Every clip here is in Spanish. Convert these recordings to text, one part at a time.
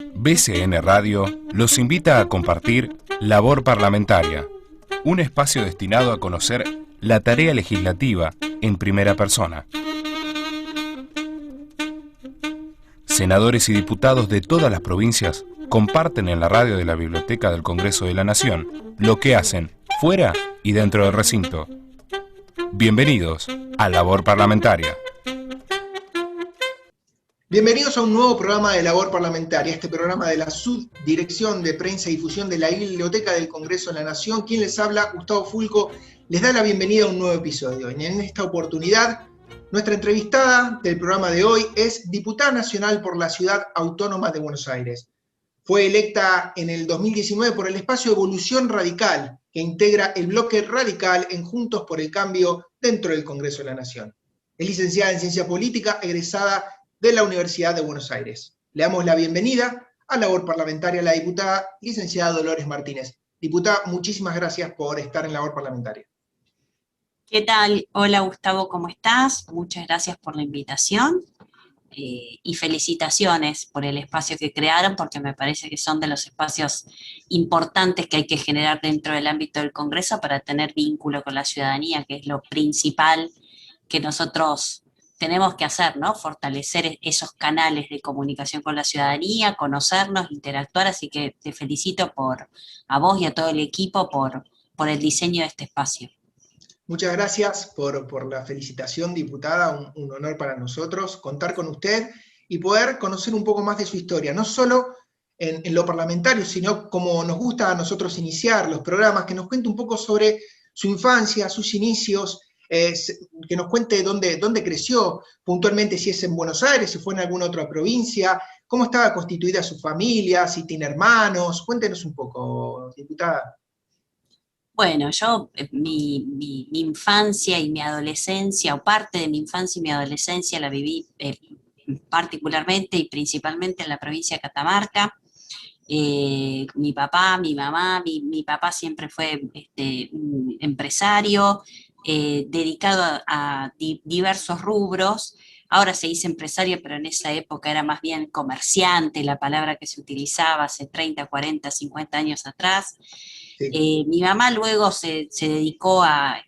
BCN Radio los invita a compartir Labor Parlamentaria, un espacio destinado a conocer la tarea legislativa en primera persona. Senadores y diputados de todas las provincias comparten en la radio de la Biblioteca del Congreso de la Nación lo que hacen fuera y dentro del recinto. Bienvenidos a Labor Parlamentaria. Bienvenidos a un nuevo programa de Labor Parlamentaria, este programa de la Subdirección de Prensa y Difusión de la Biblioteca del Congreso de la Nación. Quien les habla, Gustavo Fulco, les da la bienvenida a un nuevo episodio. Y en esta oportunidad, nuestra entrevistada del programa de hoy es diputada nacional por la Ciudad Autónoma de Buenos Aires. Fue electa en el 2019 por el espacio Evolución Radical, que integra el bloque radical en Juntos por el Cambio dentro del Congreso de la Nación. Es licenciada en Ciencia Política, egresada de la Universidad de Buenos Aires. Le damos la bienvenida a Labor Parlamentaria a la diputada licenciada Dolores Martínez. Diputada, muchísimas gracias por estar en Labor Parlamentaria. ¿Qué tal? Hola Gustavo, ¿cómo estás? Muchas gracias por la invitación y felicitaciones por el espacio que crearon, porque me parece que son de los espacios importantes que hay que generar dentro del ámbito del Congreso para tener vínculo con la ciudadanía, que es lo principal que nosotros tenemos que hacer, ¿no? Fortalecer esos canales de comunicación con la ciudadanía, conocernos, interactuar, así que te felicito a vos y a todo el equipo por el diseño de este espacio. Muchas gracias por la felicitación, diputada, un honor para nosotros contar con usted y poder conocer un poco más de su historia, no solo en lo parlamentario, sino como nos gusta a nosotros iniciar los programas, que nos cuente un poco sobre su infancia, sus inicios, que nos cuente dónde creció puntualmente, si es en Buenos Aires, si fue en alguna otra provincia, cómo estaba constituida su familia, si tiene hermanos. Cuéntenos un poco, diputada. Bueno, yo, mi infancia y mi adolescencia, o parte de mi infancia y mi adolescencia la viví particularmente y principalmente en la provincia de Catamarca. Mi papá, mi mamá, mi papá siempre fue un empresario, dedicado a diversos rubros. Ahora se dice empresario, pero en esa época era más bien comerciante, la palabra que se utilizaba hace 30, 40, 50 años atrás. Sí. Mi mamá luego se dedicó a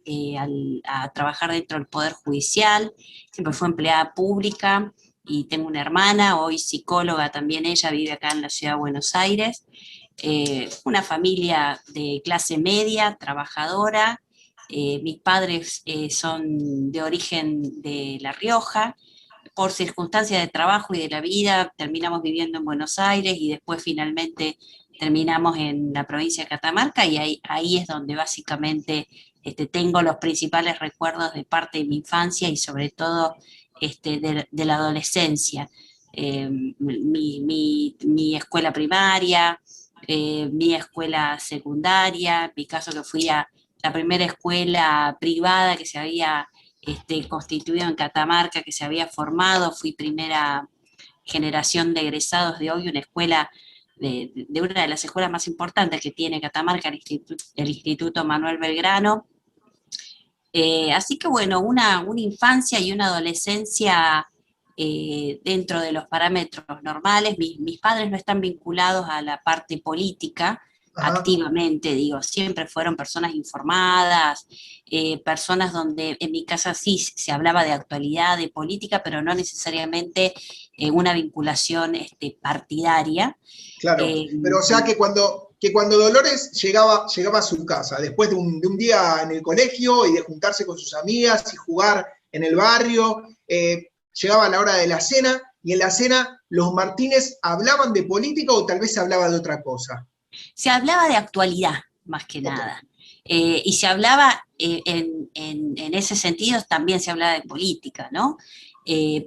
trabajar dentro del Poder Judicial, siempre fue empleada pública, y tengo una hermana, hoy psicóloga también, ella vive acá en la ciudad de Buenos Aires. Una familia de clase media, trabajadora. Mis padres son de origen de La Rioja. Por circunstancias de trabajo y de la vida terminamos viviendo en Buenos Aires y después finalmente terminamos en la provincia de Catamarca, y ahí es donde básicamente tengo los principales recuerdos de parte de mi infancia y sobre todo de la adolescencia. Mi escuela primaria, mi escuela secundaria, en mi caso que fui a la primera escuela privada que se había constituido en Catamarca, que se había formado, fui primera generación de egresados de hoy, una escuela de una de las escuelas más importantes que tiene Catamarca, el Instituto Manuel Belgrano. Así que bueno, una infancia y una adolescencia dentro de los parámetros normales. Mis padres no están vinculados a la parte política. Ajá. Activamente, digo, siempre fueron personas informadas, personas donde en mi casa sí se hablaba de actualidad, de política, pero no necesariamente una vinculación partidaria. Claro, pero o sea que cuando Dolores llegaba a su casa, después de un día en el colegio y de juntarse con sus amigas y jugar en el barrio, llegaba la hora de la cena, y en la cena los Martínez hablaban de política o tal vez se hablaba de otra cosa. Se hablaba de actualidad, más que nada. Y se hablaba, en ese sentido, también se hablaba de política, ¿no?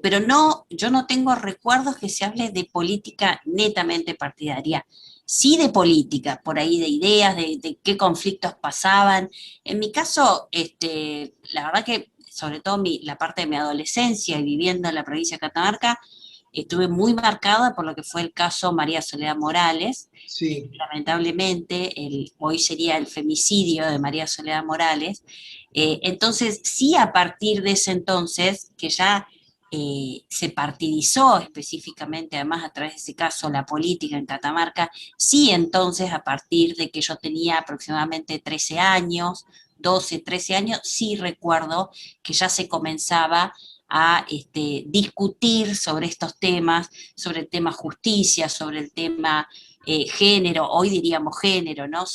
Pero no, yo no tengo recuerdos que se hable de política netamente partidaria. Sí de política, por ahí de ideas, de qué conflictos pasaban. En mi caso, la verdad que, sobre todo la parte de mi adolescencia y viviendo en la provincia de Catamarca, estuve muy marcada por lo que fue el caso María Soledad Morales. Sí. Lamentablemente, hoy sería el femicidio de María Soledad Morales. Entonces, sí, a partir de ese entonces, que ya se partidizó específicamente, además a través de ese caso, la política en Catamarca, sí entonces a partir de que yo tenía aproximadamente 13 años, 12, 13 años, sí recuerdo que ya se comenzaba a discutir sobre estos temas, sobre el tema justicia, sobre el tema género, hoy diríamos género, ¿no?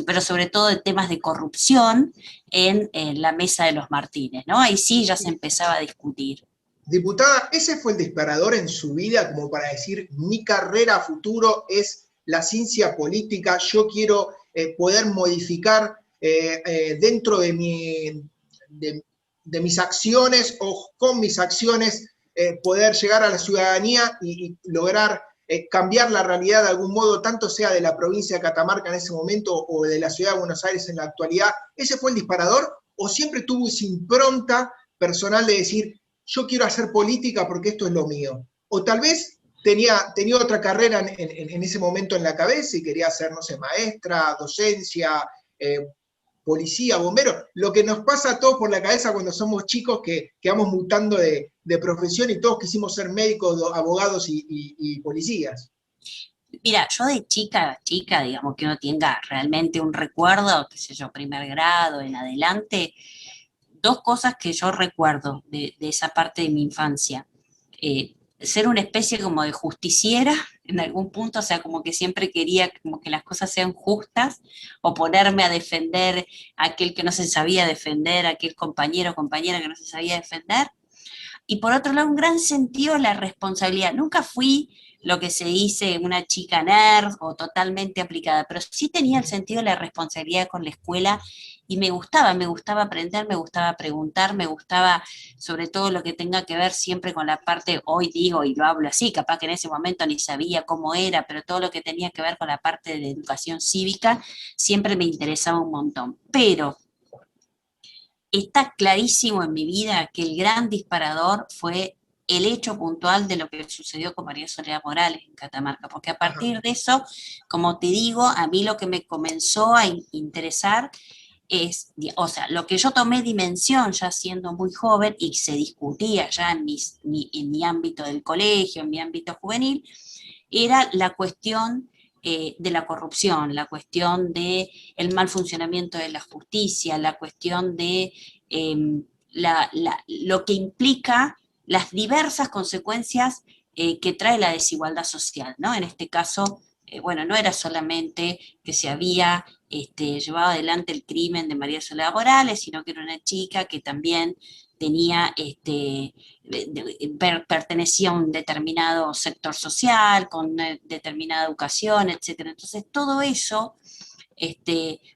Pero sobre todo de temas de corrupción en la mesa de los Martínez, ¿no? Ahí sí ya se empezaba a discutir. Diputada, ¿ese fue el disparador en su vida como para decir mi carrera a futuro es la ciencia política, yo quiero poder modificar dentro de mis acciones o con mis acciones poder llegar a la ciudadanía y lograr cambiar la realidad de algún modo, tanto sea de la provincia de Catamarca en ese momento o de la ciudad de Buenos Aires en la actualidad? ¿Ese fue el disparador o siempre tuvo esa impronta personal de decir yo quiero hacer política porque esto es lo mío? O tal vez tenía otra carrera en ese momento en la cabeza y quería ser, no sé, maestra, docencia, policía, bombero, lo que nos pasa a todos por la cabeza cuando somos chicos que vamos mutando de profesión y todos quisimos ser médicos, abogados y policías. Mira, yo de chica, digamos que uno tenga realmente un recuerdo, qué sé yo, primer grado en adelante, dos cosas que yo recuerdo de esa parte de mi infancia. Ser una especie como de justiciera en algún punto, o sea, como que siempre quería como que las cosas sean justas, o ponerme a defender a aquel que no se sabía defender, a aquel compañero o compañera que no se sabía defender. Y por otro lado, un gran sentido de la responsabilidad. Nunca fui lo que se dice una chica nerd o totalmente aplicada, pero sí tenía el sentido de la responsabilidad con la escuela y me gustaba aprender, me gustaba preguntar, me gustaba sobre todo lo que tenga que ver siempre con la parte, hoy digo y lo hablo así, capaz que en ese momento ni sabía cómo era, pero todo lo que tenía que ver con la parte de educación cívica siempre me interesaba un montón. Pero está clarísimo en mi vida que el gran disparador fue el hecho puntual de lo que sucedió con María Soledad Morales en Catamarca, porque a partir de eso, como te digo, a mí lo que me comenzó a interesar es, o sea, lo que yo tomé dimensión ya siendo muy joven y se discutía ya en mi ámbito del colegio, en mi ámbito juvenil, era la cuestión de la corrupción, la cuestión del mal funcionamiento de la justicia, la cuestión de lo que implica las diversas consecuencias que trae la desigualdad social, ¿no? En este caso, bueno, no era solamente que se había llevado adelante el crimen de María Soledad Morales, sino que era una chica que también tenía, pertenecía a un determinado sector social, con determinada educación, etc. Entonces, todo eso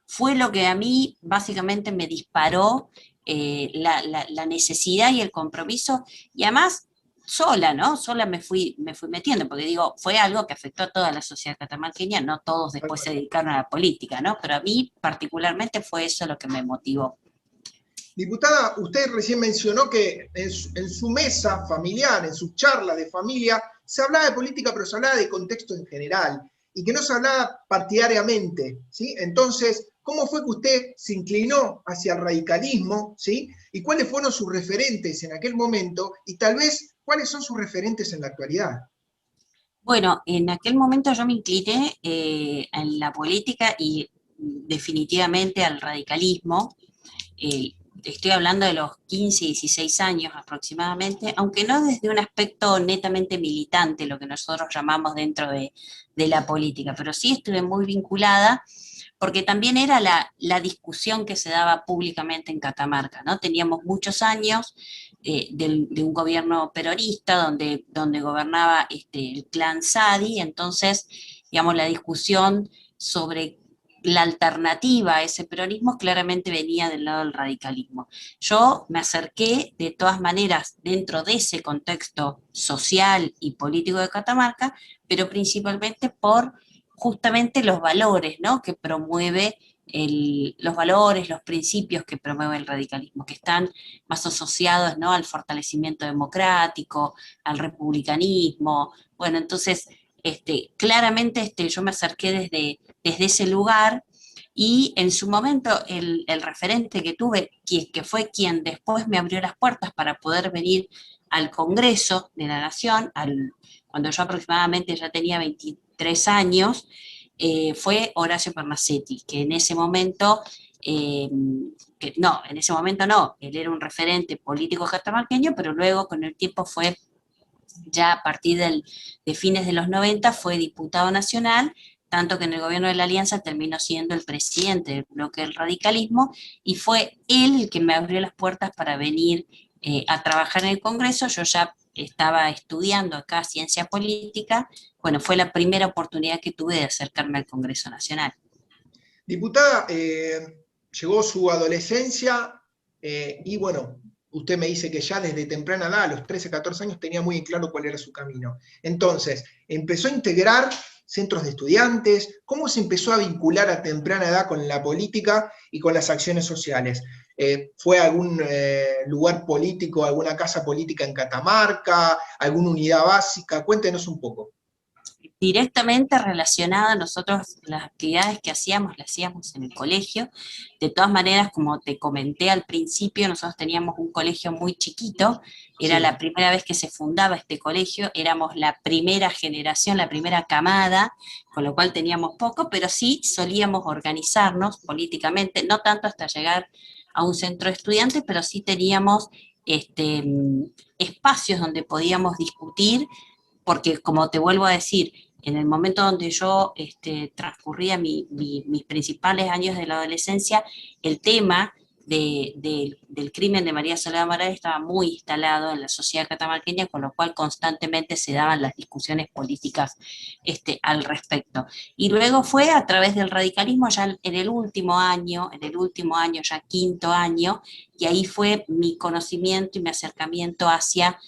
fue lo que a mí básicamente me disparó la necesidad y el compromiso, y además sola, ¿no? Sola me fui metiendo, porque digo, fue algo que afectó a toda la sociedad catamarqueña, no todos después se dedicaron a la política, ¿no? Pero a mí particularmente fue eso lo que me motivó. Diputada, usted recién mencionó que en su mesa familiar, en sus charlas de familia, se hablaba de política, pero se hablaba de contexto en general, y que no se hablaba partidariamente, ¿sí? Entonces, ¿cómo fue que usted se inclinó hacia el radicalismo, ¿sí? ¿Y cuáles fueron sus referentes en aquel momento? Y tal vez, ¿cuáles son sus referentes en la actualidad? Bueno, en aquel momento yo me incliné en la política y definitivamente al radicalismo. Estoy hablando de los 15, 16 años aproximadamente, aunque no desde un aspecto netamente militante, lo que nosotros llamamos dentro de la política, pero sí estuve muy vinculada, porque también era la discusión que se daba públicamente en Catamarca, ¿no? Teníamos muchos años de un gobierno peronista donde gobernaba el clan Sadi, entonces, digamos, la discusión sobre la alternativa a ese peronismo claramente venía del lado del radicalismo. Yo me acerqué de todas maneras dentro de ese contexto social y político de Catamarca, pero principalmente por justamente los valores, ¿no?, que promueve los valores, los principios que promueve el radicalismo, que están más asociados, ¿no?, al fortalecimiento democrático, al republicanismo. Bueno, entonces, claramente yo me acerqué desde ese lugar, y en su momento el referente que tuve, que fue quien después me abrió las puertas para poder venir al Congreso de la Nación, cuando yo aproximadamente ya tenía 23 años, fue Horacio Pernacsetti, que en ese momento, en ese momento no, él era un referente político catamarqueño, pero luego con el tiempo fue, ya a partir de fines de los 90, fue diputado nacional, tanto que en el gobierno de la Alianza terminó siendo el presidente del bloque del radicalismo, y fue él el que me abrió las puertas para venir a trabajar en el Congreso. Yo ya estaba estudiando acá ciencia política. Bueno, fue la primera oportunidad que tuve de acercarme al Congreso Nacional. Diputada, llegó su adolescencia y bueno, usted me dice que ya desde temprana edad, a los 13, 14 años, tenía muy en claro cuál era su camino. Entonces, empezó a integrar centros de estudiantes. ¿Cómo se empezó a vincular a temprana edad con la política y con las acciones sociales? ¿Fue a algún lugar político, alguna casa política en Catamarca, alguna unidad básica? Cuéntenos un poco. Directamente relacionada, nosotros las actividades que hacíamos, las hacíamos en el colegio. De todas maneras, como te comenté al principio, nosotros teníamos un colegio muy chiquito, era la primera vez que se fundaba este colegio, éramos la primera generación, la primera camada, con lo cual teníamos poco, pero sí solíamos organizarnos políticamente, no tanto hasta llegar a un centro de estudiantes, pero sí teníamos espacios donde podíamos discutir, porque como te vuelvo a decir, en el momento donde yo transcurría mis principales años de la adolescencia, el tema del crimen de María Soledad Morales estaba muy instalado en la sociedad catamarqueña, con lo cual constantemente se daban las discusiones políticas al respecto. Y luego fue a través del radicalismo ya en el último año, ya quinto año, y ahí fue mi conocimiento y mi acercamiento hacia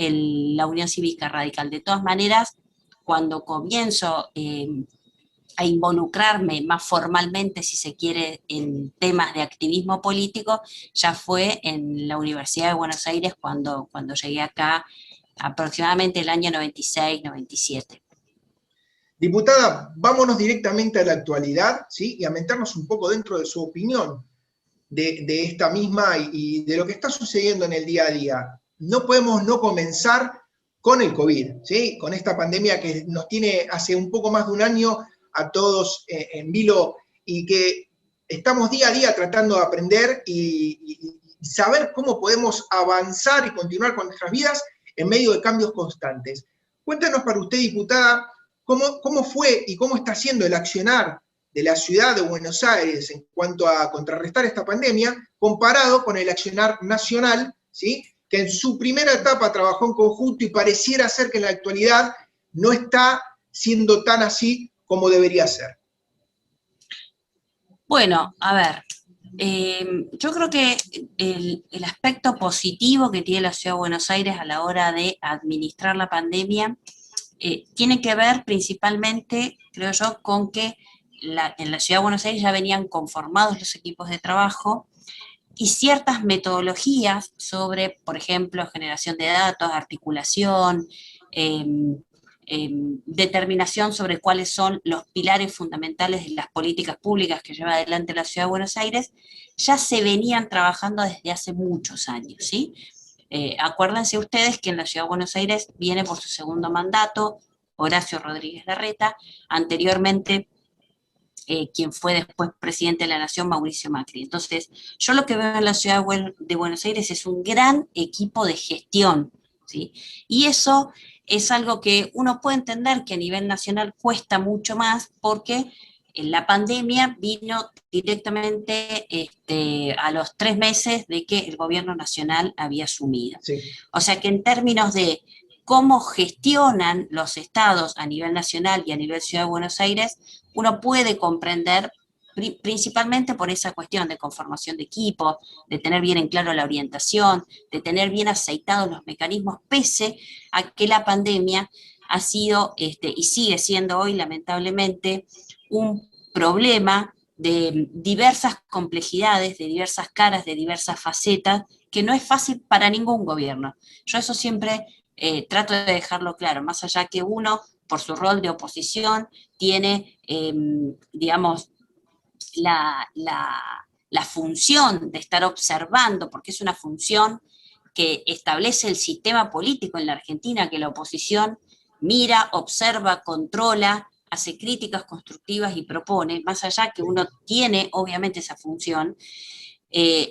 la Unión Cívica Radical. De todas maneras, cuando comienzo a involucrarme más formalmente, si se quiere, en temas de activismo político, ya fue en la Universidad de Buenos Aires cuando llegué acá, aproximadamente el año 96, 97. Diputada, vámonos directamente a la actualidad, ¿sí? Y a meternos un poco dentro de su opinión de esta misma y de lo que está sucediendo en el día a día. No podemos no comenzar con el COVID, ¿sí? Con esta pandemia que nos tiene hace un poco más de un año a todos en vilo y que estamos día a día tratando de aprender y saber cómo podemos avanzar y continuar con nuestras vidas en medio de cambios constantes. Cuéntanos para usted, diputada, cómo fue y cómo está siendo el accionar de la ciudad de Buenos Aires en cuanto a contrarrestar esta pandemia, comparado con el accionar nacional, ¿sí? Que en su primera etapa trabajó en conjunto y pareciera ser que en la actualidad no está siendo tan así como debería ser. Bueno, a ver, yo creo que el aspecto positivo que tiene la Ciudad de Buenos Aires a la hora de administrar la pandemia tiene que ver principalmente, creo yo, con que en la Ciudad de Buenos Aires ya venían conformados los equipos de trabajo y ciertas metodologías sobre, por ejemplo, generación de datos, articulación, determinación sobre cuáles son los pilares fundamentales de las políticas públicas que lleva adelante la Ciudad de Buenos Aires, ya se venían trabajando desde hace muchos años, ¿sí? Acuérdense ustedes que en la Ciudad de Buenos Aires viene por su segundo mandato Horacio Rodríguez Larreta, anteriormente quien fue después presidente de la Nación, Mauricio Macri. Entonces, yo lo que veo en la Ciudad de Buenos Aires es un gran equipo de gestión, ¿sí? Y eso es algo que uno puede entender que a nivel nacional cuesta mucho más porque la pandemia vino directamente a los 3 meses de que el gobierno nacional había asumido. Sí. O sea que en términos de cómo gestionan los estados a nivel nacional y a nivel Ciudad de Buenos Aires, uno puede comprender principalmente por esa cuestión de conformación de equipos, de tener bien en claro la orientación, de tener bien aceitados los mecanismos, pese a que la pandemia ha sido y sigue siendo hoy lamentablemente un problema de diversas complejidades, de diversas caras, de diversas facetas, que no es fácil para ningún gobierno. Yo eso siempre trato de dejarlo claro, más allá que uno, por su rol de oposición, tiene, digamos, la función de estar observando, porque es una función que establece el sistema político en la Argentina, que la oposición mira, observa, controla, hace críticas constructivas y propone, más allá que uno tiene obviamente esa función,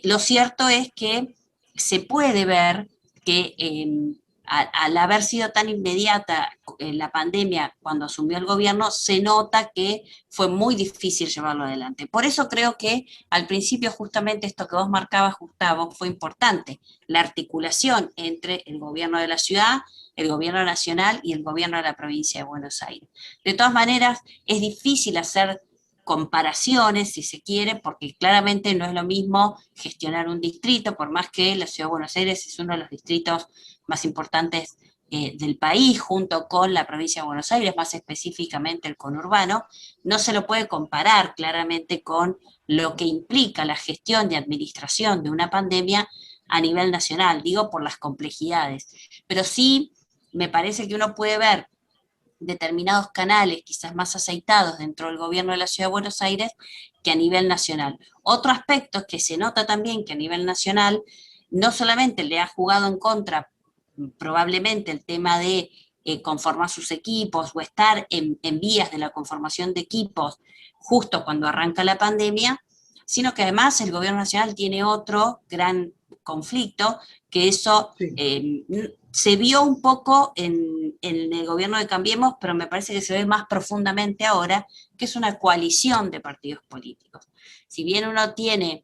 lo cierto es que se puede ver que al haber sido tan inmediata la pandemia cuando asumió el gobierno, se nota que fue muy difícil llevarlo adelante. Por eso creo que al principio justamente esto que vos marcabas, Gustavo, fue importante, la articulación entre el gobierno de la ciudad, el gobierno nacional y el gobierno de la provincia de Buenos Aires. De todas maneras, es difícil hacer comparaciones, si se quiere, porque claramente no es lo mismo gestionar un distrito, por más que la Ciudad de Buenos Aires es uno de los distritos más importantes del país, junto con la provincia de Buenos Aires, más específicamente el conurbano, no se lo puede comparar claramente con lo que implica la gestión de administración de una pandemia a nivel nacional, digo por las complejidades. Pero sí me parece que uno puede ver determinados canales quizás más aceitados dentro del gobierno de la Ciudad de Buenos Aires que a nivel nacional. Otro aspecto es que se nota también que a nivel nacional no solamente le ha jugado en contra probablemente el tema de conformar sus equipos o estar en vías de la conformación de equipos justo cuando arranca la pandemia, sino que además el gobierno nacional tiene otro gran conflicto, que eso se vio un poco en el gobierno de Cambiemos, pero me parece que se ve más profundamente ahora, que es una coalición de partidos políticos. Si bien uno tiene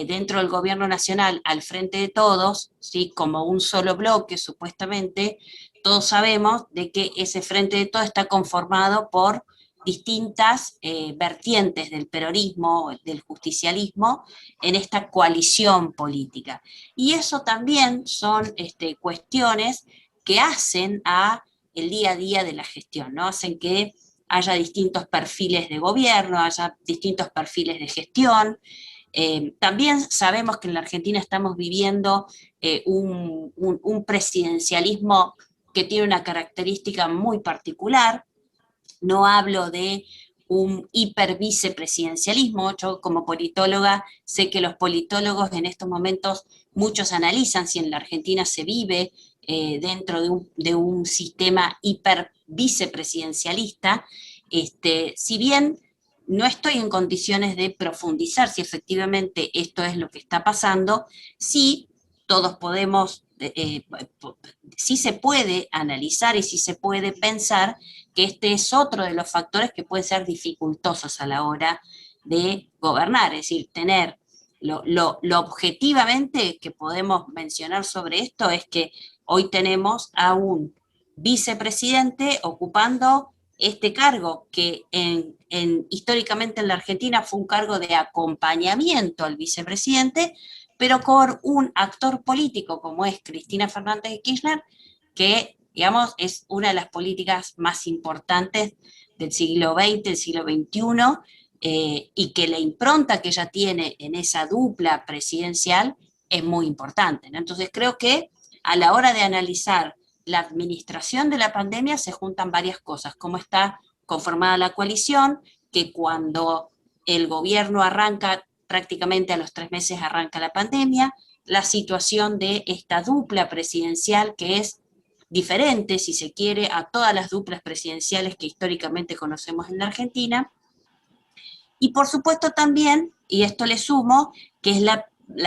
dentro del gobierno nacional al Frente de Todos, ¿sí?, como un solo bloque supuestamente, todos sabemos de que ese Frente de Todos está conformado por distintas vertientes del peronismo, del justicialismo, en esta coalición política. Y eso también son cuestiones que hacen a el día a día de la gestión, ¿no? Hacen que haya distintos perfiles de gobierno, haya distintos perfiles de gestión. También sabemos que en la Argentina estamos viviendo un presidencialismo que tiene una característica muy particular. No hablo de un hipervicepresidencialismo. Yo como politóloga sé que los politólogos en estos momentos, muchos analizan si en la Argentina se vive dentro de un sistema hipervicepresidencialista. Si bien no estoy en condiciones de profundizar si efectivamente esto es lo que está pasando, sí todos podemos, sí se puede analizar y sí se puede pensar que este es otro de los factores que pueden ser dificultosos a la hora de gobernar, es decir, tener lo objetivamente que podemos mencionar sobre esto es que hoy tenemos a un vicepresidente ocupando este cargo que históricamente en la Argentina fue un cargo de acompañamiento al vicepresidente, pero con un actor político como es Cristina Fernández de Kirchner, que, digamos, es una de las políticas más importantes del siglo XX, del siglo XXI, y que la impronta que ella tiene en esa dupla presidencial es muy importante, ¿no? Entonces creo que a la hora de analizar la administración de la pandemia se juntan varias cosas, cómo está conformada la coalición, que cuando el gobierno arranca, prácticamente a los 3 meses arranca la pandemia, la situación de esta dupla presidencial que es diferente, si se quiere, a todas las duplas presidenciales que históricamente conocemos en la Argentina, y por supuesto también, y esto le sumo, que es la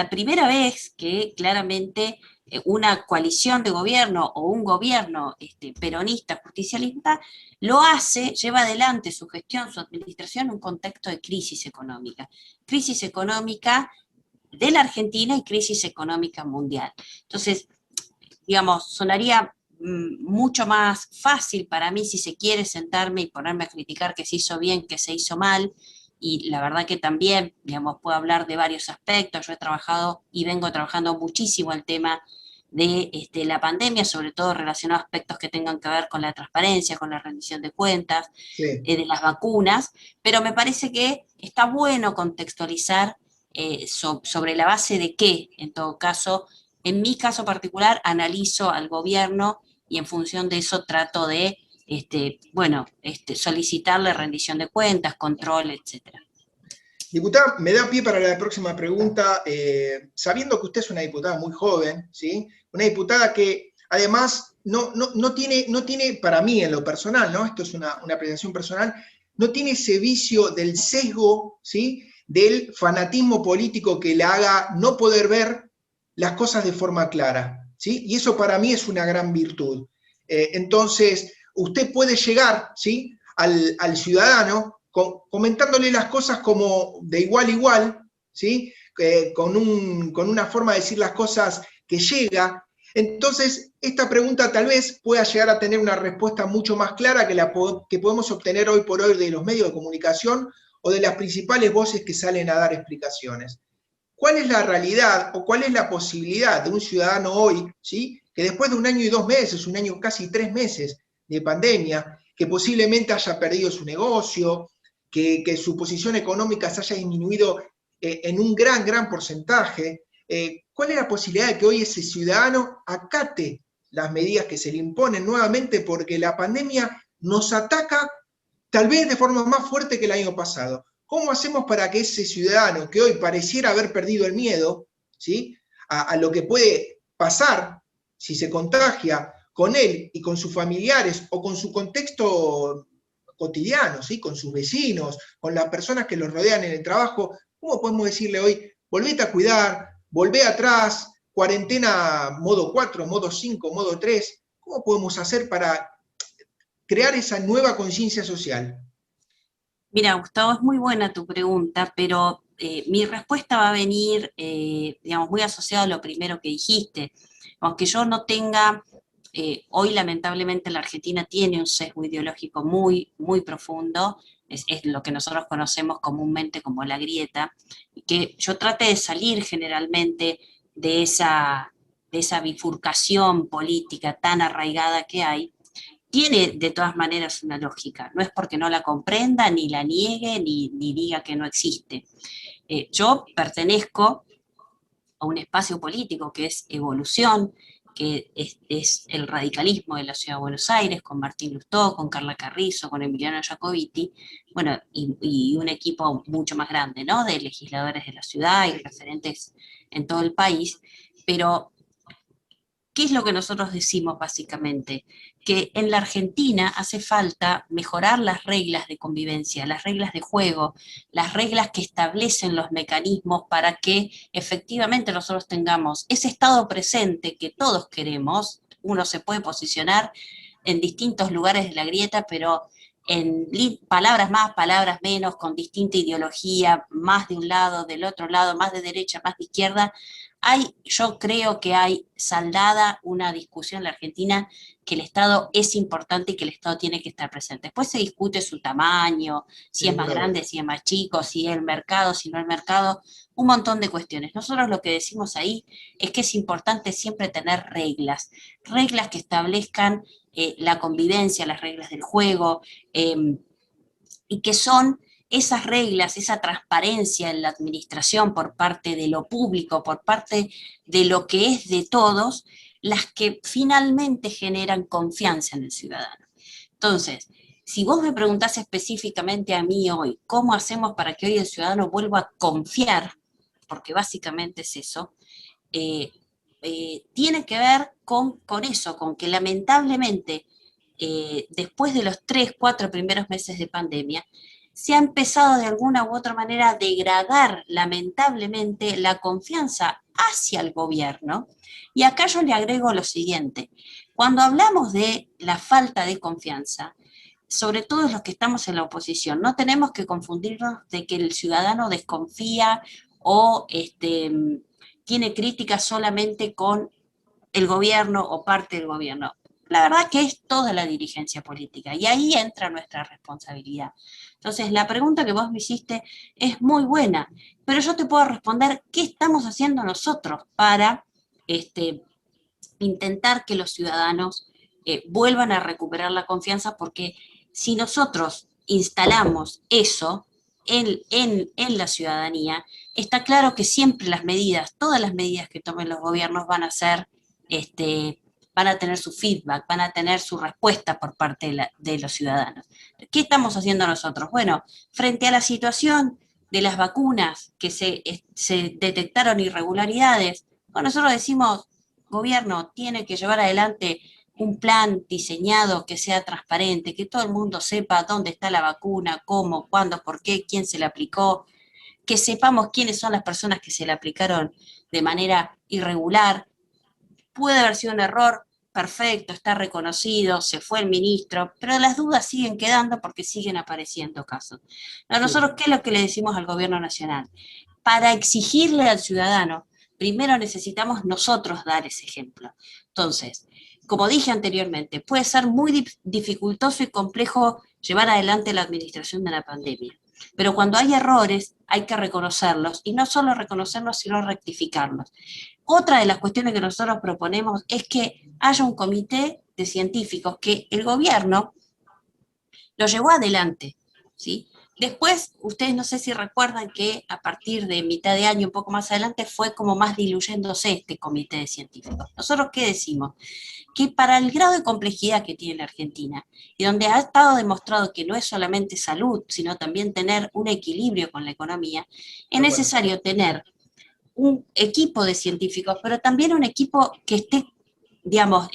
primera vez que claramente una coalición de gobierno o un gobierno peronista, justicialista, lo hace, lleva adelante su gestión, su administración en un contexto de crisis económica de la Argentina y crisis económica mundial. Entonces, digamos, sonaría mucho más fácil para mí, si se quiere, sentarme y ponerme a criticar que se hizo bien, que se hizo mal, y la verdad que también, digamos, puedo hablar de varios aspectos. Yo he trabajado y vengo trabajando muchísimo el tema de la pandemia, sobre todo relacionado a aspectos que tengan que ver con la transparencia, con la rendición de cuentas, Sí. de las vacunas, pero me parece que está bueno contextualizar sobre la base de qué, en todo caso, en mi caso particular, analizo al gobierno y en función de eso trato de solicitarle rendición de cuentas, control, etcétera. Diputada, me da pie para la próxima pregunta, sabiendo que usted es una diputada muy joven, ¿sí? Una diputada que además no tiene, para mí en lo personal, ¿no? Esto es una apreciación personal, no tiene ese vicio del sesgo, ¿sí? Del fanatismo político que le haga no poder ver las cosas de forma clara, ¿sí? Y eso para mí es una gran virtud. Entonces, usted puede llegar, ¿sí? Al ciudadano comentándole las cosas como de igual a igual, ¿sí? Con una forma de decir las cosas que llega. Entonces, esta pregunta tal vez pueda llegar a tener una respuesta mucho más clara que podemos obtener hoy por hoy de los medios de comunicación o de las principales voces que salen a dar explicaciones. ¿Cuál es la realidad o cuál es la posibilidad de un ciudadano hoy, ¿sí? Que después de 1 año y 2 meses, 1 año casi 3 meses de pandemia, que posiblemente haya perdido su negocio, que su posición económica se haya disminuido en un gran porcentaje, ¿cuál es la posibilidad de que hoy ese ciudadano acate las medidas que se le imponen nuevamente porque la pandemia nos ataca tal vez de forma más fuerte que el año pasado? ¿Cómo hacemos para que ese ciudadano que hoy pareciera haber perdido el miedo, ¿sí? a lo que puede pasar si se contagia con él y con sus familiares o con su contexto cotidiano, ¿sí? Con sus vecinos, con las personas que los rodean en el trabajo, ¿cómo podemos decirle hoy, volvete a cuidar, volvé atrás, cuarentena modo 4, modo 5, modo 3? ¿Cómo podemos hacer para crear esa nueva conciencia social? Mira, Gustavo, es muy buena tu pregunta, pero mi respuesta va a venir, digamos, muy asociado a lo primero que dijiste. Aunque yo no tenga, hoy lamentablemente la Argentina tiene un sesgo ideológico muy profundo, es lo que nosotros conocemos comúnmente como la grieta, y que yo trate de salir generalmente de esa bifurcación política tan arraigada que hay. Tiene de todas maneras una lógica. No es porque no la comprenda, ni la niegue, ni diga que no existe. Yo pertenezco a un espacio político que es Evolución, que es el radicalismo de la Ciudad de Buenos Aires, con Martín Lustó, con Carla Carrizo, con Emiliano Jacobiti, bueno, y un equipo mucho más grande, ¿no? De legisladores de la ciudad y referentes en todo el país, pero ¿qué es lo que nosotros decimos básicamente? Que en la Argentina hace falta mejorar las reglas de convivencia, las reglas de juego, las reglas que establecen los mecanismos para que efectivamente nosotros tengamos ese estado presente que todos queremos. Uno se puede posicionar en distintos lugares de la grieta, pero en palabras más, palabras menos, con distinta ideología, más de un lado, del otro lado, más de derecha, más de izquierda. Yo creo que hay saldada una discusión en la Argentina que el Estado es importante y que el Estado tiene que estar presente. Después se discute su tamaño, si es más grande, si es más chico, si es el mercado, si no el mercado, un montón de cuestiones. Nosotros lo que decimos ahí es que es importante siempre tener reglas que establezcan la convivencia, las reglas del juego, y que son esas reglas, esa transparencia en la administración por parte de lo público, por parte de lo que es de todos, las que finalmente generan confianza en el ciudadano. Entonces, si vos me preguntás específicamente a mí hoy, ¿cómo hacemos para que hoy el ciudadano vuelva a confiar? Porque básicamente es eso, tiene que ver con eso, con que lamentablemente después de los 3, 4 primeros meses de pandemia, se ha empezado de alguna u otra manera a degradar lamentablemente la confianza hacia el gobierno. Y acá yo le agrego lo siguiente, cuando hablamos de la falta de confianza, sobre todo los que estamos en la oposición, no tenemos que confundirnos de que el ciudadano desconfía o tiene críticas solamente con el gobierno o parte del gobierno. La verdad que es toda la dirigencia política y ahí entra nuestra responsabilidad. Entonces, la pregunta que vos me hiciste es muy buena, pero yo te puedo responder qué estamos haciendo nosotros para intentar que los ciudadanos vuelvan a recuperar la confianza, porque si nosotros instalamos eso en la ciudadanía, está claro que siempre las medidas, todas las medidas que tomen los gobiernos van a ser van a tener su feedback, van a tener su respuesta por parte de los ciudadanos. ¿Qué estamos haciendo nosotros? Bueno, frente a la situación de las vacunas, que se detectaron irregularidades, bueno, nosotros decimos, gobierno tiene que llevar adelante un plan diseñado que sea transparente, que todo el mundo sepa dónde está la vacuna, cómo, cuándo, por qué, quién se la aplicó, que sepamos quiénes son las personas que se la aplicaron de manera irregular. Puede haber sido un error, perfecto, está reconocido, se fue el ministro, pero las dudas siguen quedando porque siguen apareciendo casos. Nosotros, ¿qué es lo que le decimos al gobierno nacional? Para exigirle al ciudadano, primero necesitamos nosotros dar ese ejemplo. Entonces, como dije anteriormente, puede ser muy dificultoso y complejo llevar adelante la administración de la pandemia. Pero cuando hay errores, hay que reconocerlos, y no solo reconocerlos, sino rectificarlos. Otra de las cuestiones que nosotros proponemos es que haya un comité de científicos que el gobierno lo llevó adelante, ¿sí? Después, ustedes no sé si recuerdan que a partir de mitad de año, un poco más adelante, fue como más diluyéndose este comité de científicos. ¿Nosotros qué decimos? Que para el grado de complejidad que tiene la Argentina, y donde ha estado demostrado que no es solamente salud, sino también tener un equilibrio con la economía, es necesario tener un equipo de científicos, pero también un equipo que esté, digamos,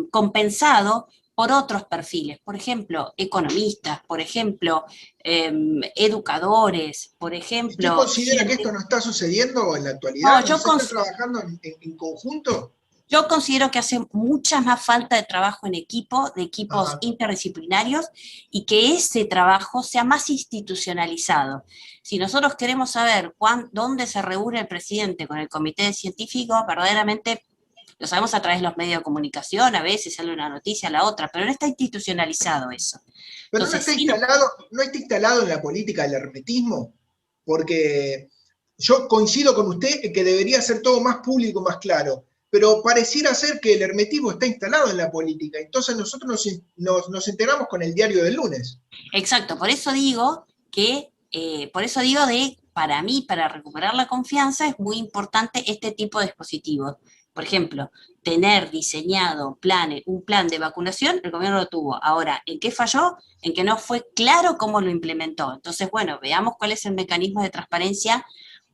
compensado por otros perfiles, por ejemplo, economistas, por ejemplo, educadores, por ¿Usted ejemplo... considera que esto no está sucediendo en la No, actualidad? ¿No se está trabajando en conjunto? Yo considero que hace mucha más falta de trabajo en equipo, de equipos Ajá. interdisciplinarios, y que ese trabajo sea más institucionalizado. Si nosotros queremos saber dónde se reúne el presidente con el comité de científicos, verdaderamente lo sabemos a través de los medios de comunicación, a veces sale una noticia a la otra, pero no está institucionalizado eso. Pero Entonces, sí, no está instalado en la política del hermetismo, porque yo coincido con usted en que debería ser todo más público, más claro, pero pareciera ser que el hermetismo está instalado en la política, entonces nosotros nos enteramos con el diario del lunes. exacto, por eso digo para mí, para recuperar la confianza, es muy importante este tipo de dispositivos. Por ejemplo, tener diseñado un plan de vacunación, el gobierno lo tuvo. Ahora, ¿en qué falló? En que no fue claro cómo lo implementó. Entonces, bueno, veamos cuál es el mecanismo de transparencia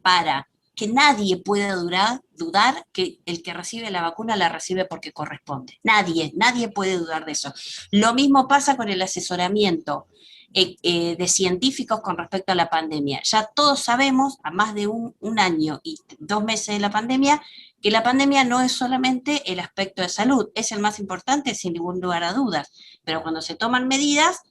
para que nadie pueda dudar que el que recibe la vacuna la recibe porque corresponde. Nadie puede dudar de eso. Lo mismo pasa con el asesoramiento de científicos con respecto a la pandemia. Ya todos sabemos, a más de un año y 2 meses de la pandemia, que la pandemia no es solamente el aspecto de salud, es el más importante sin ningún lugar a dudas, pero cuando se toman medidas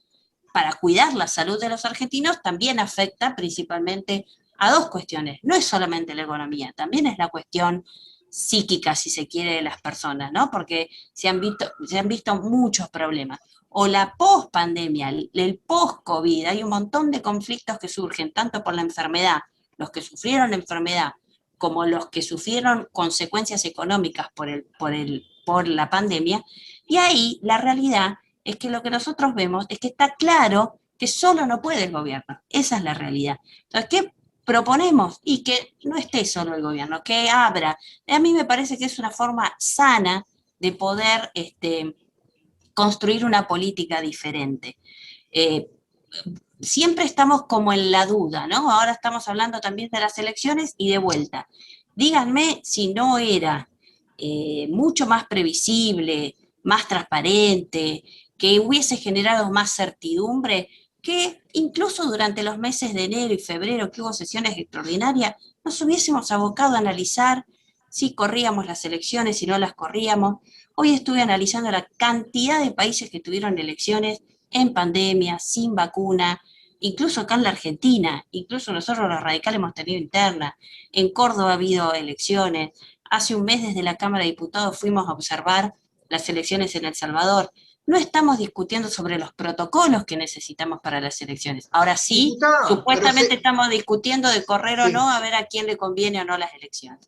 para cuidar la salud de los argentinos, también afecta principalmente a dos cuestiones. No es solamente la economía, también es la cuestión psíquica, si se quiere, de las personas, ¿no? Porque se han visto muchos problemas. O la post-pandemia, el post-COVID, hay un montón de conflictos que surgen, tanto por la enfermedad, los que sufrieron la enfermedad, como los que sufrieron consecuencias económicas por la pandemia, y ahí la realidad es que lo que nosotros vemos es que está claro que solo no puede el gobierno. Esa es la realidad. Entonces, ¿qué proponemos? Y que no esté solo el gobierno, que abra. A mí me parece que es una forma sana de poder construir una política diferente. Siempre estamos como en la duda, ¿no? Ahora estamos hablando también de las elecciones y de vuelta. Díganme si no era mucho más previsible, más transparente, que hubiese generado más certidumbre, que incluso durante los meses de enero y febrero, que hubo sesiones extraordinarias, nos hubiésemos abocado a analizar si corríamos las elecciones, si no las corríamos. Hoy estuve analizando la cantidad de países que tuvieron elecciones en pandemia, sin vacuna, incluso acá en la Argentina, incluso nosotros los radicales hemos tenido interna, en Córdoba ha habido elecciones, hace un mes desde la Cámara de Diputados fuimos a observar las elecciones en El Salvador. No estamos discutiendo sobre los protocolos que necesitamos para las elecciones. Ahora sí, Diputada, supuestamente estamos discutiendo de correr o sí, no, a ver a quién le conviene o no las elecciones.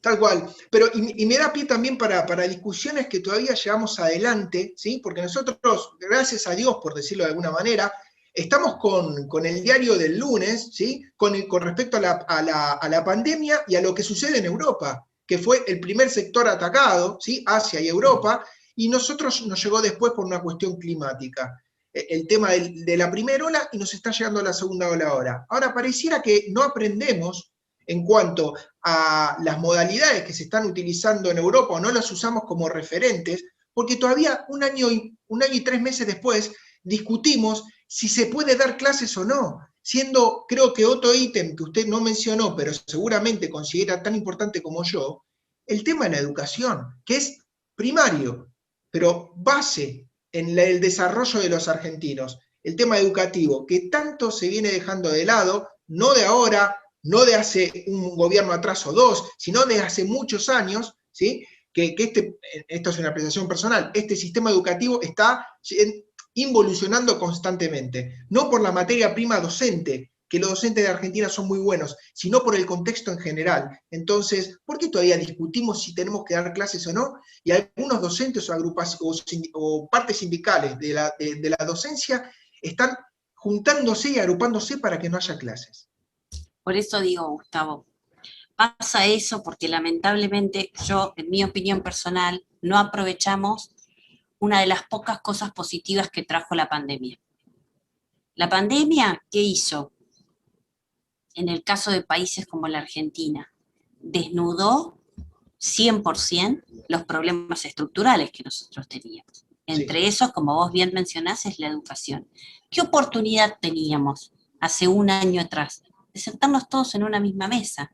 tal cual. Pero, y me da pie también para discusiones que todavía llevamos adelante, ¿sí? Porque nosotros, gracias a Dios, por decirlo de alguna manera, estamos con el diario del lunes, ¿sí? Con respecto a la pandemia y a lo que sucede en Europa, que fue el primer sector atacado, ¿sí? Asia y Europa, y nosotros nos llegó después por una cuestión climática. el tema de la primera ola y nos está llegando la segunda ola ahora. Ahora, pareciera que no aprendemos en cuanto a las modalidades que se están utilizando en Europa o no las usamos como referentes, porque todavía un año y 3 meses después discutimos si se puede dar clases o no, siendo, creo que otro ítem que usted no mencionó, pero seguramente considera tan importante como yo, el tema de la educación, que es primario, pero base en el desarrollo de los argentinos. El tema educativo, que tanto se viene dejando de lado, no de ahora, no de hace un gobierno atrás o dos, sino de hace muchos años, ¿sí? Que esto es una apreciación personal, este sistema educativo está involucionando constantemente, no por la materia prima docente, que los docentes de Argentina son muy buenos, sino por el contexto en general. Entonces, ¿por qué todavía discutimos si tenemos que dar clases o no? Y algunos docentes o partes sindicales de la docencia están juntándose y agrupándose para que no haya clases. Por eso digo, Gustavo, pasa eso porque lamentablemente yo, en mi opinión personal, no aprovechamos una de las pocas cosas positivas que trajo la pandemia. La pandemia, ¿qué hizo? En el caso de países como la Argentina, desnudó 100% los problemas estructurales que nosotros teníamos. Entre esos, como vos bien mencionás, es la educación. ¿Qué oportunidad teníamos hace un año atrás? De sentarnos todos en una misma mesa,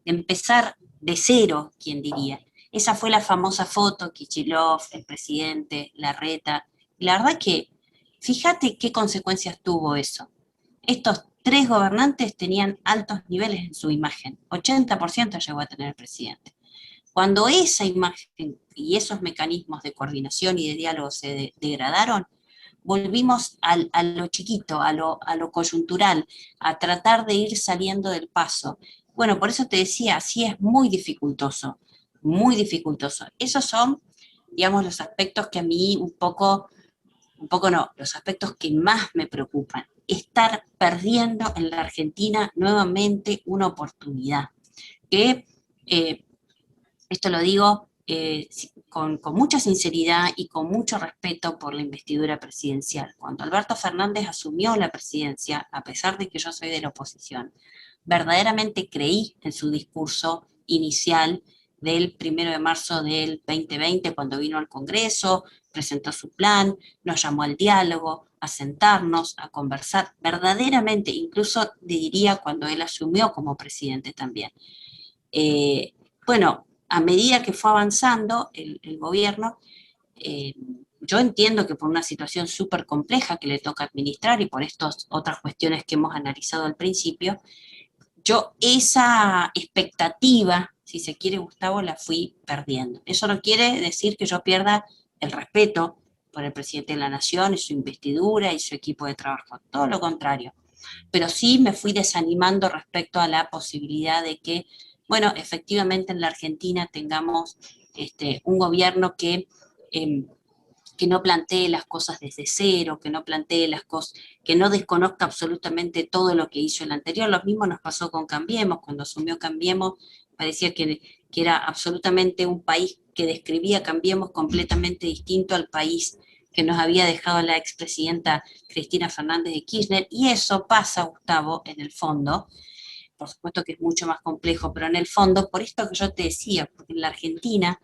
de empezar de cero, quien diría. Esa fue la famosa foto, Kicillof, el presidente, Larreta. Y la verdad que, fíjate qué consecuencias tuvo eso. Estos 3 gobernantes tenían altos niveles en su imagen. 80% llegó a tener el presidente. Cuando esa imagen y esos mecanismos de coordinación y de diálogo se degradaron, volvimos a lo chiquito, a lo coyuntural, a tratar de ir saliendo del paso. Bueno, por eso te decía, sí es muy dificultoso, muy dificultoso. Esos son, digamos, los aspectos que a mí un poco no, los aspectos que más me preocupan. Estar perdiendo en la Argentina nuevamente una oportunidad. Que, esto lo digo con mucha sinceridad y con mucho respeto por la investidura presidencial. Cuando Alberto Fernández asumió la presidencia, a pesar de que yo soy de la oposición, verdaderamente creí en su discurso inicial del 1 de marzo del 2020, cuando vino al Congreso, presentó su plan, nos llamó al diálogo, a sentarnos, a conversar, verdaderamente, incluso diría cuando él asumió como presidente también. Bueno, a medida que fue avanzando el gobierno, yo entiendo que por una situación súper compleja que le toca administrar y por estas otras cuestiones que hemos analizado al principio, yo esa expectativa, si se quiere, Gustavo, la fui perdiendo. Eso no quiere decir que yo pierda el respeto por el presidente de la Nación y su investidura y su equipo de trabajo, todo lo contrario. Pero sí me fui desanimando respecto a la posibilidad de que, bueno, efectivamente en la Argentina tengamos un gobierno que no plantee las cosas desde cero, que no plantee las cosas, que no desconozca absolutamente todo lo que hizo el anterior. Lo mismo nos pasó con Cambiemos. Cuando asumió Cambiemos, parecía que era absolutamente un país que describía Cambiemos completamente distinto al país que nos había dejado la expresidenta Cristina Fernández de Kirchner, y eso pasa, Gustavo, en el fondo, por supuesto que es mucho más complejo, pero en el fondo, por esto que yo te decía, porque en la Argentina,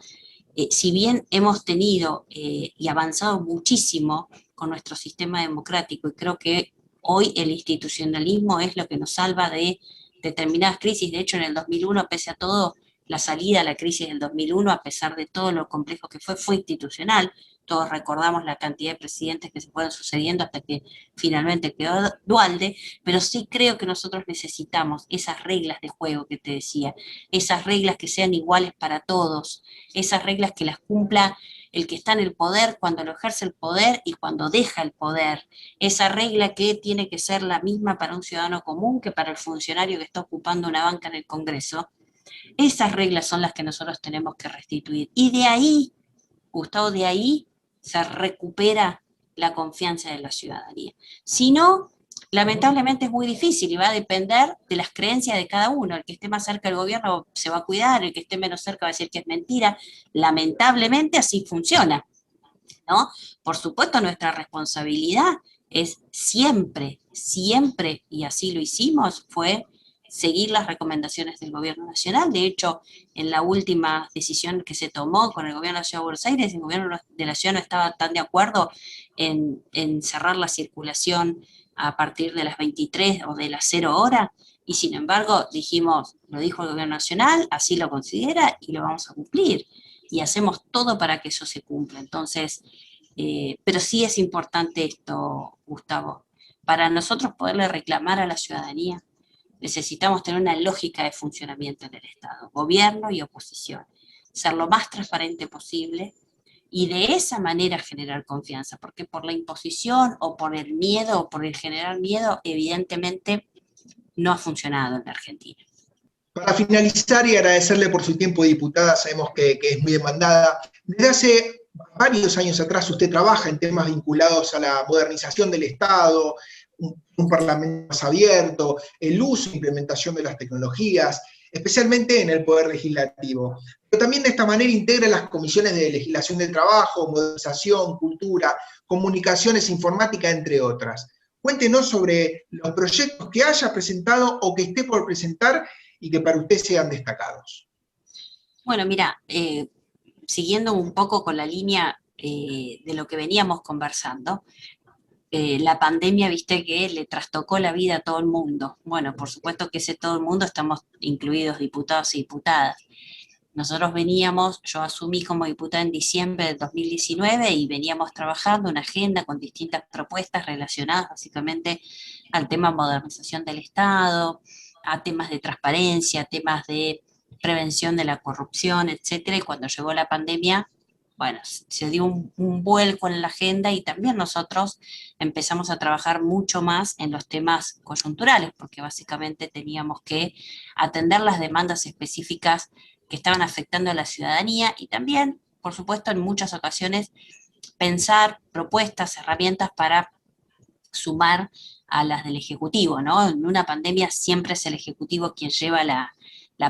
si bien hemos tenido y avanzado muchísimo con nuestro sistema democrático, y creo que hoy el institucionalismo es lo que nos salva de determinadas crisis. De hecho, en el 2001, pese a todo, la salida a la crisis del 2001, a pesar de todo lo complejo que fue institucional. Todos recordamos la cantidad de presidentes que se fueron sucediendo hasta que finalmente quedó Duhalde, pero sí creo que nosotros necesitamos esas reglas de juego que te decía, esas reglas que sean iguales para todos, esas reglas que las cumpla el que está en el poder cuando lo ejerce el poder y cuando deja el poder, esa regla que tiene que ser la misma para un ciudadano común que para el funcionario que está ocupando una banca en el Congreso. Esas reglas son las que nosotros tenemos que restituir. Y de ahí, Gustavo, de ahí se recupera la confianza de la ciudadanía. Si no, lamentablemente es muy difícil y va a depender de las creencias de cada uno. El que esté más cerca del gobierno se va a cuidar, el que esté menos cerca va a decir que es mentira. Lamentablemente así funciona. ¿no? Por supuesto, nuestra responsabilidad es siempre, siempre, y así lo hicimos, fue seguir las recomendaciones del gobierno nacional. De hecho, en la última decisión que se tomó con el gobierno de la Ciudad de Buenos Aires, el gobierno de la ciudad no estaba tan de acuerdo en cerrar la circulación a partir de las 23 o de las 0 horas, y sin embargo dijimos, lo dijo el gobierno nacional, así lo considera y lo vamos a cumplir. Y hacemos todo para que eso se cumpla. Entonces, pero sí es importante esto, Gustavo. Para nosotros poderle reclamar a la ciudadanía, necesitamos tener una lógica de funcionamiento en el Estado, gobierno y oposición, ser lo más transparente posible y de esa manera generar confianza, porque por la imposición o por el miedo o por el generar miedo, evidentemente no ha funcionado en la Argentina. Para finalizar y agradecerle por su tiempo, diputada, sabemos que es muy demandada. Desde hace varios años atrás usted trabaja en temas vinculados a la modernización del Estado, un parlamento más abierto, el uso e implementación de las tecnologías, especialmente en el Poder Legislativo. Pero también de esta manera integra las comisiones de legislación del trabajo, modernización, cultura, comunicaciones, informática, entre otras. Cuéntenos sobre los proyectos que haya presentado o que esté por presentar y que para usted sean destacados. Bueno, mira, siguiendo un poco con la línea de lo que veníamos conversando, la pandemia, viste que le trastocó la vida a todo el mundo. Bueno, por supuesto que ese todo el mundo estamos incluidos diputados y diputadas. Nosotros veníamos, yo asumí como diputada en diciembre del 2019 y veníamos trabajando una agenda con distintas propuestas relacionadas básicamente al tema modernización del Estado, a temas de transparencia, temas de prevención de la corrupción, etcétera. Y cuando llegó la pandemia, bueno, se dio un vuelco en la agenda y también nosotros empezamos a trabajar mucho más en los temas coyunturales, porque básicamente teníamos que atender las demandas específicas que estaban afectando a la ciudadanía y también, por supuesto, en muchas ocasiones pensar propuestas, herramientas para sumar a las del Ejecutivo, ¿no? En una pandemia siempre es el Ejecutivo quien lleva la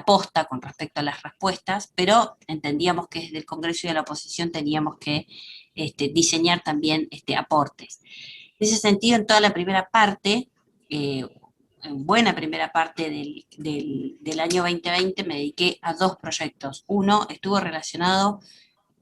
posta con respecto a las respuestas, pero entendíamos que desde el Congreso y de la oposición teníamos que diseñar también aportes. En ese sentido, en toda la primera parte, en buena primera parte del año 2020 me dediqué a dos proyectos. Uno estuvo relacionado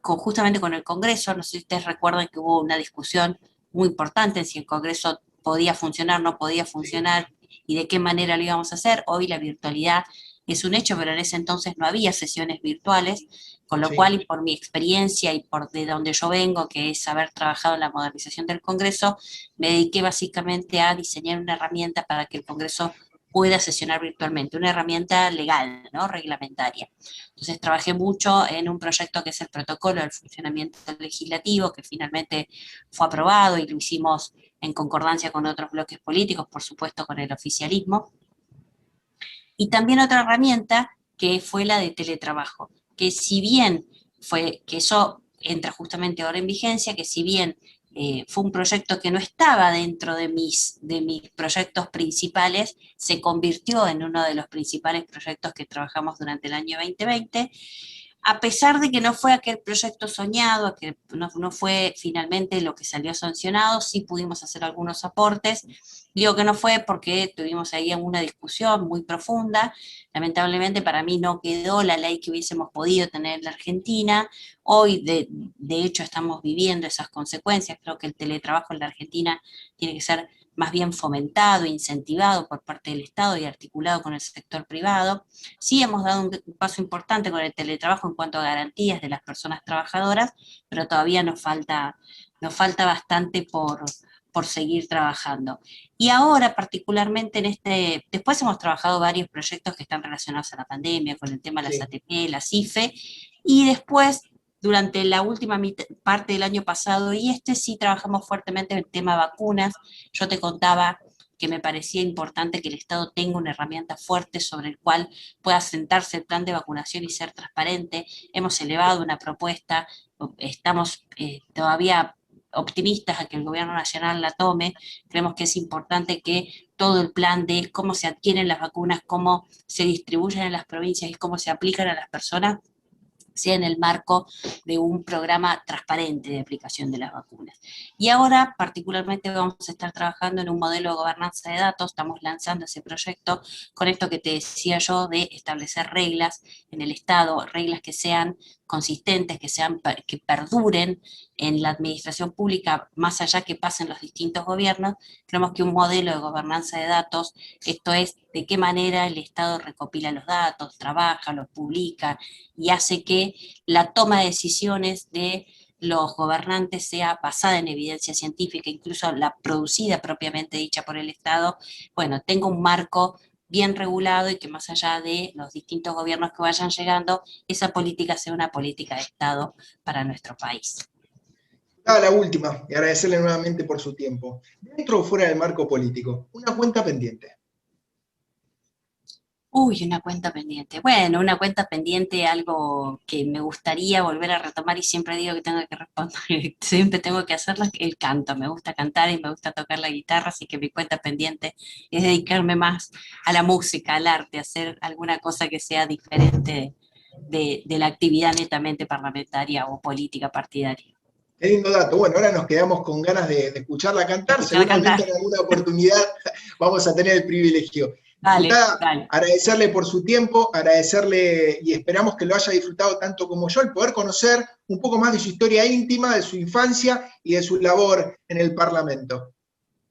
justamente con el Congreso. No sé si ustedes recuerdan que hubo una discusión muy importante en si el Congreso podía funcionar, no podía funcionar y de qué manera lo íbamos a hacer. Hoy la virtualidad es un hecho, pero en ese entonces no había sesiones virtuales, con lo cual, y por mi experiencia y por de donde yo vengo, que es haber trabajado en la modernización del Congreso, me dediqué básicamente a diseñar una herramienta para que el Congreso pueda sesionar virtualmente, una herramienta legal, ¿no? Reglamentaria. Entonces trabajé mucho en un proyecto que es el protocolo del funcionamiento legislativo, que finalmente fue aprobado y lo hicimos en concordancia con otros bloques políticos, por supuesto con el oficialismo. Y también otra herramienta que fue la de teletrabajo, que si bien que eso entra justamente ahora en vigencia, que si bien fue un proyecto que no estaba dentro de mis proyectos principales, se convirtió en uno de los principales proyectos que trabajamos durante el año 2020, a pesar de que no fue aquel proyecto soñado, que no fue finalmente lo que salió sancionado, sí pudimos hacer algunos aportes. Digo que no fue porque tuvimos ahí una discusión muy profunda. Lamentablemente para mí no quedó la ley que hubiésemos podido tener en la Argentina. Hoy, de hecho, estamos viviendo esas consecuencias. Creo que el teletrabajo en la Argentina tiene que ser más bien fomentado, incentivado por parte del Estado y articulado con el sector privado. Sí hemos dado un paso importante con el teletrabajo en cuanto a garantías de las personas trabajadoras, pero todavía nos falta bastante por seguir trabajando. Y ahora, particularmente después hemos trabajado varios proyectos que están relacionados a la pandemia, con el tema de las ATP, las IFE, y después, durante la última parte del año pasado, y sí trabajamos fuertemente en el tema vacunas. Yo te contaba que me parecía importante que el Estado tenga una herramienta fuerte sobre el cual pueda sentarse el plan de vacunación y ser transparente. Hemos elevado una propuesta, estamos todavía optimistas a que el gobierno nacional la tome. Creemos que es importante que todo el plan de cómo se adquieren las vacunas, cómo se distribuyen en las provincias y cómo se aplican a las personas, sea en el marco de un programa transparente de aplicación de las vacunas. Y ahora particularmente vamos a estar trabajando en un modelo de gobernanza de datos, estamos lanzando ese proyecto con esto que te decía yo de establecer reglas en el Estado, reglas que sean consistentes, que perduren en la administración pública, más allá que pasen los distintos gobiernos. Creemos que un modelo de gobernanza de datos, esto es, de qué manera el Estado recopila los datos, trabaja, los publica y hace que la toma de decisiones de los gobernantes sea basada en evidencia científica, incluso la producida propiamente dicha por el Estado, bueno, tenga un marco bien regulado y que más allá de los distintos gobiernos que vayan llegando, esa política sea una política de Estado para nuestro país. La última, y agradecerle nuevamente por su tiempo. Dentro o fuera del marco político, una cuenta pendiente. Uy, una cuenta pendiente. Bueno, una cuenta pendiente, algo que me gustaría volver a retomar y siempre digo que tengo que responder, siempre tengo que hacerlo, el canto. Me gusta cantar y me gusta tocar la guitarra, así que mi cuenta pendiente es dedicarme más a la música, al arte, a hacer alguna cosa que sea diferente de la actividad netamente parlamentaria o política partidaria. Qué lindo dato. Bueno, ahora nos quedamos con ganas de escucharla cantar. Seguramente en alguna oportunidad vamos a tener el privilegio. Dale, Diputada, dale. agradecerle por su tiempo, agradecerle y esperamos que lo haya disfrutado tanto como yo, el poder conocer un poco más de su historia íntima, de su infancia y de su labor en el Parlamento.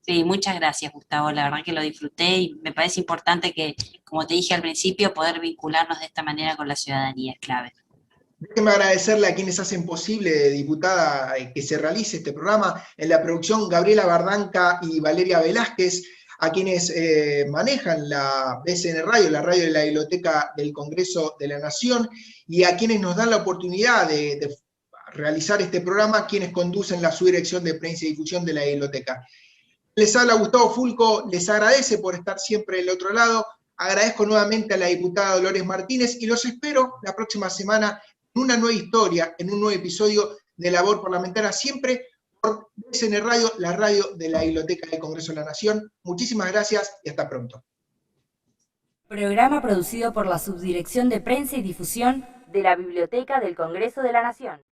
Sí, muchas gracias, Gustavo. La verdad que lo disfruté y me parece importante que, como te dije al principio, poder vincularnos de esta manera con la ciudadanía es clave. Déjeme agradecerle a quienes hacen posible, diputada, que se realice este programa. En la producción, Gabriela Bardanca y Valeria Velázquez, a quienes manejan la BCN Radio, la radio de la Biblioteca del Congreso de la Nación, y a quienes nos dan la oportunidad de realizar este programa, quienes conducen la subdirección de prensa y difusión de la biblioteca. Les habla Gustavo Fulco, les agradece por estar siempre del otro lado. Agradezco nuevamente a la diputada Dolores Martínez y los espero la próxima semana en una nueva historia, en un nuevo episodio de Labor Parlamentaria, siempre por BCN Radio, la radio de la Biblioteca del Congreso de la Nación. Muchísimas gracias y hasta pronto. Programa producido por la Subdirección de Prensa y Difusión de la Biblioteca del Congreso de la Nación.